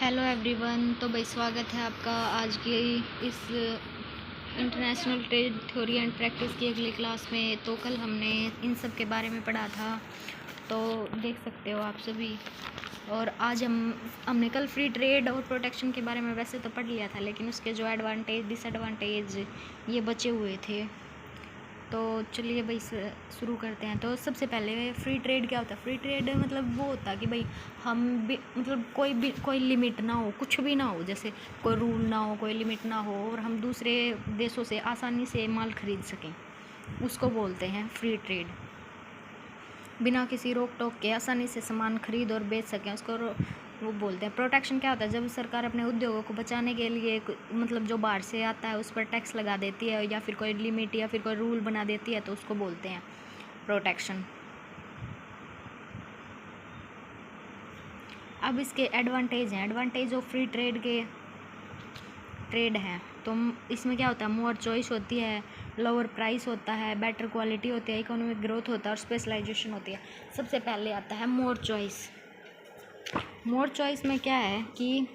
Hello everyone. तो भाई स्वागत है आपका आज की इस international trade theory and practice की अगली क्लास में। तो कल हमने इन सब के बारे में पढ़ा था, तो देख सकते हो आप सभी। और आज हमने कल फ्री ट्रेड और प्रोटेक्शन के बारे में वैसे तो पढ़ लिया था, लेकिन उसके जो एडवांटेज डिसएडवांटेज ये बचे हुए थे। तो चलिए भाई शुरू करते हैं। तो सबसे पहले फ्री ट्रेड क्या होता है? फ्री ट्रेड मतलब वो होता है कि भाई हम भी मतलब कोई लिमिट ना हो, कुछ भी ना हो, जैसे कोई रूल ना हो, कोई लिमिट ना हो, और हम दूसरे देशों से आसानी से माल खरीद सकें, उसको बोलते हैं फ्री ट्रेड। बिना किसी रोक टोक के आसानी से सामान खरीद और बेच सकें, उसको वो बोलते हैं। प्रोटेक्शन क्या होता है? जब सरकार अपने उद्योगों को बचाने के लिए मतलब जो बाहर से आता है उस पर टैक्स लगा देती है, या फिर कोई लिमिट या फिर कोई रूल बना देती है, तो उसको बोलते हैं प्रोटेक्शन। अब इसके एडवांटेज हैं। एडवांटेज ऑफ फ्री ट्रेड हैं। तो इसमें क्या होता है? मोर चॉइस होती है, लोअर प्राइस होता है, बेटर क्वालिटी होती है, इकोनॉमिक ग्रोथ होता है और स्पेशलाइजेशन होती है। सबसे पहले आता है मोर चॉइस। मोर चॉइस में क्या है कि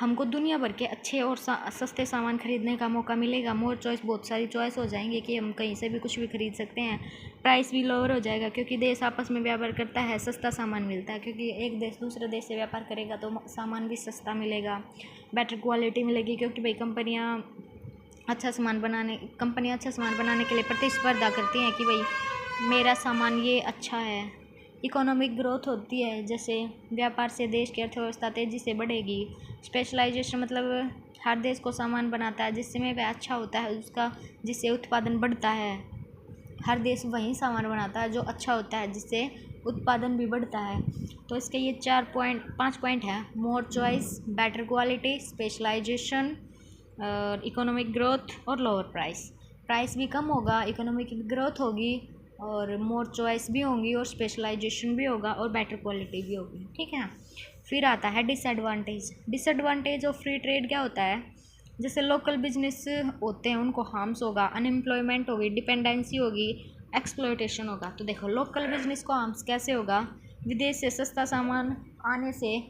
हमको दुनिया भर के अच्छे और सस्ते सामान खरीदने का मौका मिलेगा। मोर चॉइस, बहुत सारी चॉइस हो जाएंगी कि हम कहीं से भी कुछ भी खरीद सकते हैं। प्राइस भी लोअर हो जाएगा क्योंकि देश आपस में व्यापार करता है, सस्ता सामान मिलता है, क्योंकि एक देश दूसरे देश से व्यापार करेगा तो सामान भी सस्ता मिलेगा। बेटर क्वालिटी मिलेगी क्योंकि भाई कंपनियाँ अच्छा सामान बनाने के लिए प्रतिस्पर्धा करती हैं कि भाई मेरा सामान ये अच्छा है। इकोनॉमिक ग्रोथ होती है, जैसे व्यापार से देश की अर्थव्यवस्था तेज़ी से बढ़ेगी। स्पेशलाइजेशन मतलब हर देश को सामान बनाता है जिसमें वह अच्छा होता है उसका, जिससे उत्पादन बढ़ता है। हर देश वही सामान बनाता है जो अच्छा होता है, जिससे उत्पादन भी बढ़ता है। तो इसके ये 5 पॉइंट हैं: more choice, better quality, specialization, economic growth और लोअर प्राइस। प्राइस भी कम होगा, इकोनॉमिक ग्रोथ होगी और मोर चॉइस भी होंगी और स्पेशलाइजेशन भी होगा और बेटर क्वालिटी भी होगी। ठीक है। फिर आता है disadvantage. Disadvantage of free trade क्या होता है? जैसे लोकल बिजनेस होते हैं उनको हार्म्स होगा, अनएम्प्लॉयमेंट होगी, डिपेंडेंसी होगी, एक्सप्लॉयटेशन होगा। तो देखो, लोकल बिजनेस को हार्म्स कैसे होगा? विदेश से सस्ता सामान आने से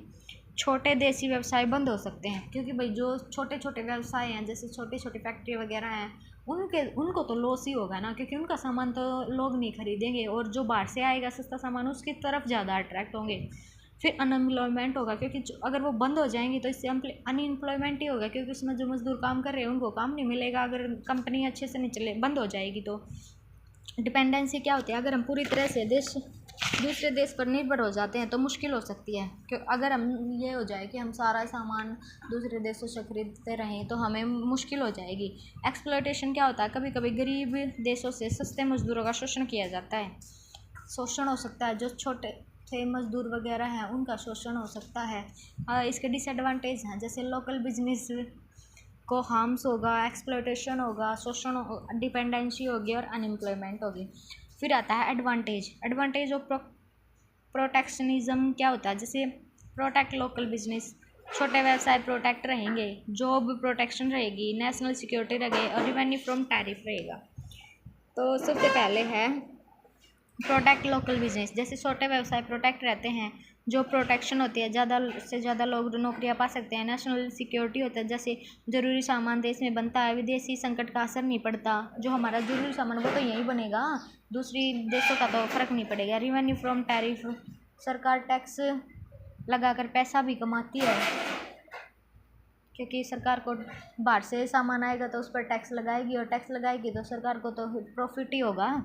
छोटे देसी व्यवसाय बंद हो सकते हैं, क्योंकि भाई जो छोटे छोटे व्यवसाय हैं, जैसे छोटी छोटी फैक्ट्री वगैरह हैं, उनको तो लॉस ही होगा ना, क्योंकि उनका सामान तो लोग नहीं खरीदेंगे, और जो बाहर से आएगा सस्ता सामान उसकी तरफ ज़्यादा अट्रैक्ट होंगे। फिर अनएम्प्लॉयमेंट होगा, क्योंकि अगर वो बंद हो जाएंगी तो इससे अनएम्प्लॉयमेंट ही होगा, क्योंकि उसमें जो मजदूर काम कर रहे हैं उनको काम नहीं मिलेगा अगर कंपनी अच्छे से नहीं चले, बंद हो जाएगी। तो डिपेंडेंसी क्या होती है? अगर हम पूरी तरह से दूसरे देश पर निर्भर हो जाते हैं तो मुश्किल हो सकती है, क्यों? अगर हम ये हो जाए कि हम सारा सामान दूसरे देशों से खरीदते रहें तो हमें मुश्किल हो जाएगी। एक्सप्लॉयटेशन क्या होता है? कभी कभी गरीब देशों से सस्ते मजदूरों का शोषण किया जाता है। शोषण हो सकता है, जो छोटे थे मजदूर वगैरह हैं उनका शोषण हो सकता है। इसके डिसएडवांटेज हैं, जैसे लोकल बिजनेस को हार्म्स होगा, एक्सप्लॉयटेशन होगा, शोषण, डिपेंडेंसी होगी और अनएम्प्लॉयमेंट होगी। फिर आता है एडवांटेज। एडवांटेज ऑफ प्रोटेक्शनिज्म क्या होता है? जैसे प्रोटेक्ट लोकल बिजनेस, छोटे व्यवसाय प्रोटेक्ट रहेंगे, जॉब प्रोटेक्शन रहेगी, नेशनल सिक्योरिटी रहेगी और रिवेन्यू फ्रॉम टैरिफ रहेगा। तो सबसे पहले है प्रोटेक्ट लोकल बिजनेस। जैसे छोटे व्यवसाय प्रोटेक्ट रहते हैं, जो प्रोटेक्शन होती है, ज़्यादा से ज़्यादा लोग नौकरियां पा सकते हैं। नेशनल सिक्योरिटी होता है, जैसे ज़रूरी सामान देश में बनता है, विदेशी संकट का असर नहीं पड़ता, जो हमारा ज़रूरी सामान वो तो यहीं बनेगा, दूसरी देशों का तो फ़र्क नहीं पड़ेगा। रिवेन्यू फ्रॉम टैरिफ, सरकार टैक्स लगाकर पैसा भी कमाती है, क्योंकि सरकार को बाहर से सामान आएगा तो उस पर टैक्स लगाएगी, और टैक्स लगाएगी तो सरकार को तो प्रॉफिट ही होगा।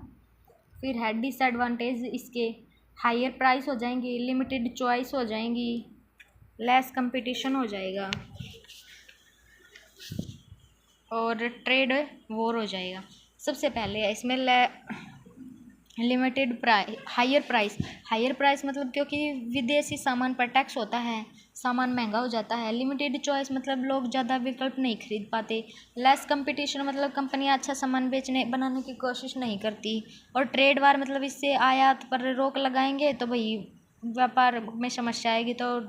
फिर है डिसएडवांटेज इसके: हायर प्राइस हो जाएंगी, लिमिटेड चॉइस हो जाएंगी, लेस कंपटीशन हो जाएगा और ट्रेड वॉर हो जाएगा। सबसे पहले इसमें लिमिटेड प्राइस, हायर प्राइस मतलब क्योंकि विदेशी सामान पर टैक्स होता है, सामान महंगा हो जाता है। लिमिटेड चॉइस मतलब लोग ज़्यादा विकल्प नहीं खरीद पाते। लेस कंपटीशन मतलब कंपनियां अच्छा सामान बनाने की कोशिश नहीं करती। और ट्रेड वार मतलब इससे आयात पर रोक लगाएंगे तो भाई व्यापार में समस्या आएगी, तो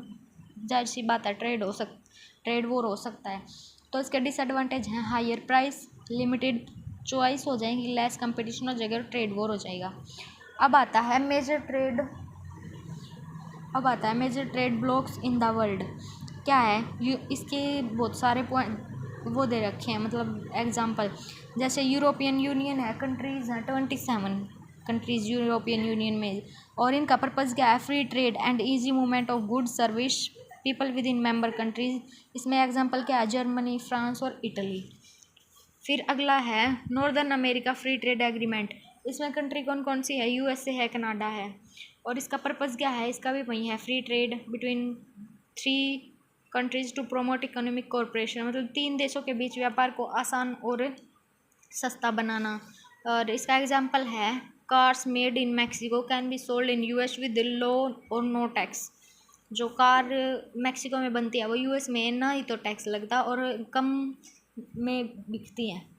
जाहिर सी बात है ट्रेड वॉर हो सकता है। तो इसके डिसएडवांटेज हैं: हायर प्राइस, लिमिटेड चॉइस हो जाएंगी, लेस कंपटीशन हो जाएगा और ट्रेड वॉर हो जाएगा। अब आता है major trade blocks in the world. क्या है, इसके बहुत सारे पॉइंट वो दे रखे हैं, मतलब एग्जांपल, जैसे यूरोपियन यूनियन है, कंट्रीज़ हैं 27 कंट्रीज़ यूरोपियन यूनियन में, और इनका पर्पज़ क्या है, free trade and easy movement of goods service people with in member countries. इसमें एग्जांपल क्या है, जर्मनी, फ्रांस और इटली। फिर अगला है northern America free trade agreement. इसमें कंट्री कौन कौन सी है, यूएसए है, कनाडा है, और इसका पर्पज़ क्या है, इसका भी वही है, free trade between 3 countries to promote economic cooperation, मतलब 3 देशों के बीच व्यापार को आसान और सस्ता बनाना। और इसका एग्जांपल है, cars made in Mexico can be sold in US with low और नो टैक्स। जो कार मैक्सिको में बनती है वो यूएस में ना ही तो टैक्स लगता और कम में बिकती हैं।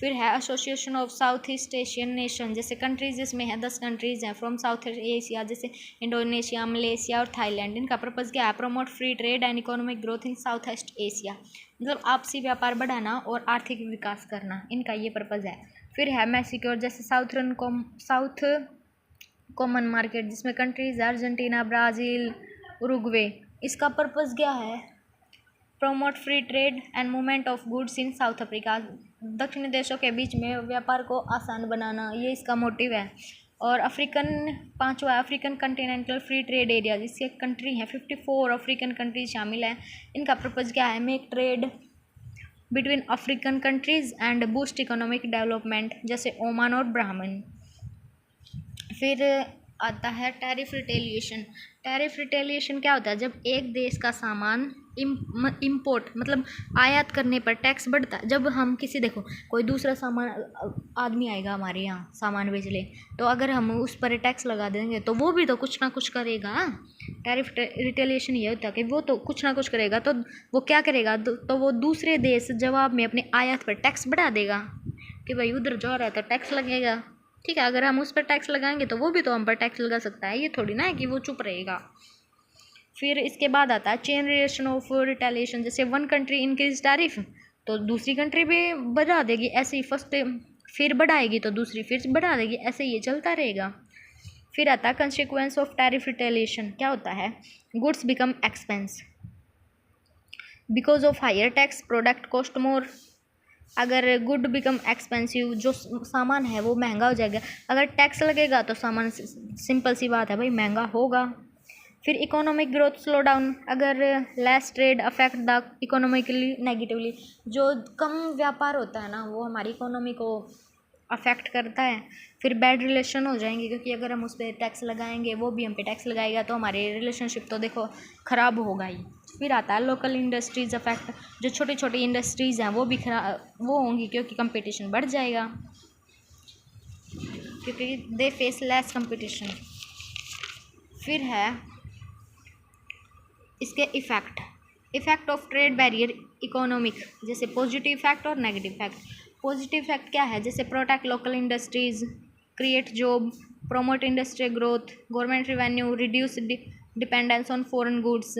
फिर है association of south east Asian nation, जैसे कंट्रीज जिसमें है 10 कंट्रीज हैं फ्रॉम साउथ एशिया, जैसे इंडोनेशिया, मलेशिया और थाईलैंड। इनका पर्पज़ क्या है, promote free trade and economic growth in south east Asia, मतलब आपसी व्यापार बढ़ाना और आर्थिक विकास करना, इनका ये पर्पज़ है। फिर है मैक्सिको, जैसे साउथ कॉमन मार्केट, जिसमें कंट्रीज अर्जेंटीना, ब्राज़ील, उरुग्वे। इसका पर्पज़ क्या है, promote free trade and movement of goods in south Africa, दक्षिणी देशों के बीच में व्यापार को आसान बनाना, ये इसका मोटिव है। और पांचवा African continental free trade area, जिसके कंट्री हैं 54 अफ्रीकन कंट्रीज शामिल हैं। इनका पर्पज़ क्या है, make trade between African countries and boost economic development, जैसे ओमान और ब्राह्मण। फिर आता है टैरिफ रिटेलिएशन। टैरिफ रिटेलिएशन क्या होता है, जब एक देश का सामान इम्पोर्ट मतलब आयात करने पर टैक्स बढ़ता है। जब हम देखो कोई दूसरा सामान आदमी आएगा हमारे यहाँ सामान बेच ले, तो अगर हम उस पर टैक्स लगा देंगे तो वो भी तो कुछ ना कुछ करेगा। टैरिफ रिटेलिएशन ये होता है कि वो तो कुछ ना कुछ करेगा, तो वो क्या करेगा, तो वो दूसरे देश जवाब में अपने आयात पर टैक्स बढ़ा देगा कि भाई उधर जा रहा है तो टैक्स लगेगा। ठीक है, अगर हम उस पर टैक्स लगाएंगे तो वो भी तो हम पर टैक्स लगा सकता है, ये थोड़ी ना है कि वो चुप रहेगा। फिर इसके बाद आता है चेन रिएक्शन ऑफ रिटेलिएशन, जैसे वन कंट्री इंक्रीज टैरिफ तो दूसरी कंट्री भी बढ़ा देगी, ऐसे ही फर्स्ट फिर बढ़ाएगी तो दूसरी फिर बढ़ा देगी, ऐसे ये चलता रहेगा। फिर आता है कंसिक्वेंस ऑफ टैरिफ रिटेलिएशन, क्या होता है, goods become expense because of higher tax, product cost more. अगर गुड बिकम एक्सपेंसिव, जो सामान है वो महंगा हो जाएगा, अगर टैक्स लगेगा तो सामान सिंपल सी बात है भाई महंगा होगा। फिर इकोनॉमिक ग्रोथ स्लो डाउन, अगर less trade affect the economically negatively, जो कम व्यापार होता है ना वो हमारी इकोनॉमी को अफेक्ट करता है। फिर बैड रिलेशन हो जाएंगे, क्योंकि अगर हम उस पर टैक्स लगाएंगे वो भी हम पे टैक्स लगाएगा तो हमारे रिलेशनशिप तो देखो ख़राब होगा ही। फिर आता है लोकल इंडस्ट्रीज अफेक्ट, जो छोटी छोटी इंडस्ट्रीज़ हैं वो भी वो होंगी, क्योंकि कंपटीशन बढ़ जाएगा, क्योंकि दे फेस लेस कंपटीशन। फिर है इसके effect of trade barrier economic, जैसे पॉजिटिव इफेक्ट और नेगेटिव इफेक्ट। पॉजिटिव इफेक्ट क्या है, जैसे protect local industries, create job, promote industrial growth, government revenue, reduce dependence on foreign goods.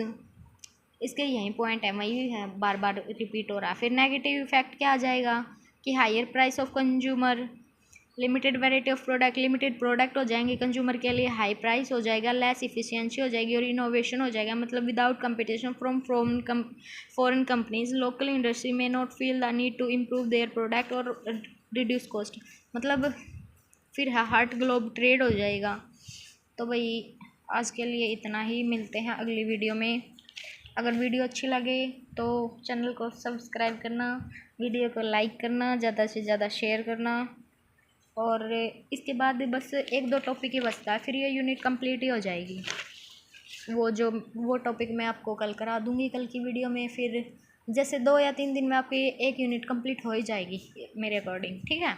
इसके यही पॉइंट है, वही है, बार बार रिपीट हो रहा है। फिर नेगेटिव इफेक्ट क्या आ जाएगा कि higher price of consumer, limited variety of product, limited product हो जाएंगे कंज्यूमर के लिए, हाई प्राइस हो जाएगा, लेस इफिशियंसी हो जाएगी और इनोवेशन हो जाएगा, मतलब without competition from foreign companies, local industry में not feel the need to improve their product और रिड्यूस कॉस्ट, मतलब फिर हार्ट ग्लोब ट्रेड हो जाएगा। तो भाई आज के लिए इतना ही, मिलते हैं अगली वीडियो में। अगर वीडियो अच्छी लगे तो चैनल को सब्सक्राइब करना, वीडियो को लाइक करना, ज़्यादा से ज़्यादा शेयर करना, और इसके बाद बस 1-2 टॉपिक ही बचता है, फिर ये यूनिट कंप्लीट ही हो जाएगी। वो टॉपिक मैं आपको कल करा दूँगी कल की वीडियो में, फिर जैसे 2 या 3 दिन में आपकी 1 यूनिट कंप्लीट हो ही जाएगी मेरे अकॉर्डिंग, ठीक है।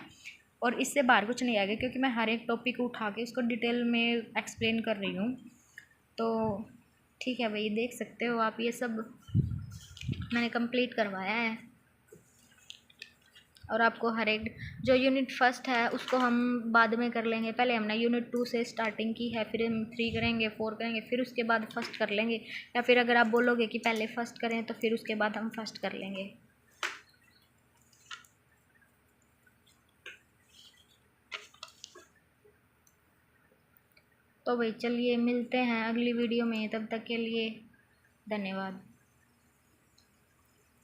और इससे बाहर कुछ नहीं आएगा, क्योंकि मैं हर एक टॉपिक उठा के उसको डिटेल में एक्सप्लेन कर रही हूँ। तो ठीक है भाई, देख सकते हो आप, ये सब मैंने कंप्लीट करवाया है। और आपको हर एक जो यूनिट फर्स्ट है उसको हम बाद में कर लेंगे, पहले हमने यूनिट 2 से स्टार्टिंग की है, फिर हम 3 करेंगे, 4 करेंगे, फिर उसके बाद फर्स्ट कर लेंगे, या फिर अगर आप बोलोगे कि पहले फर्स्ट करें तो फिर उसके बाद हम फर्स्ट कर लेंगे। तो भाई चलिए मिलते हैं अगली वीडियो में, तब तक के लिए धन्यवाद।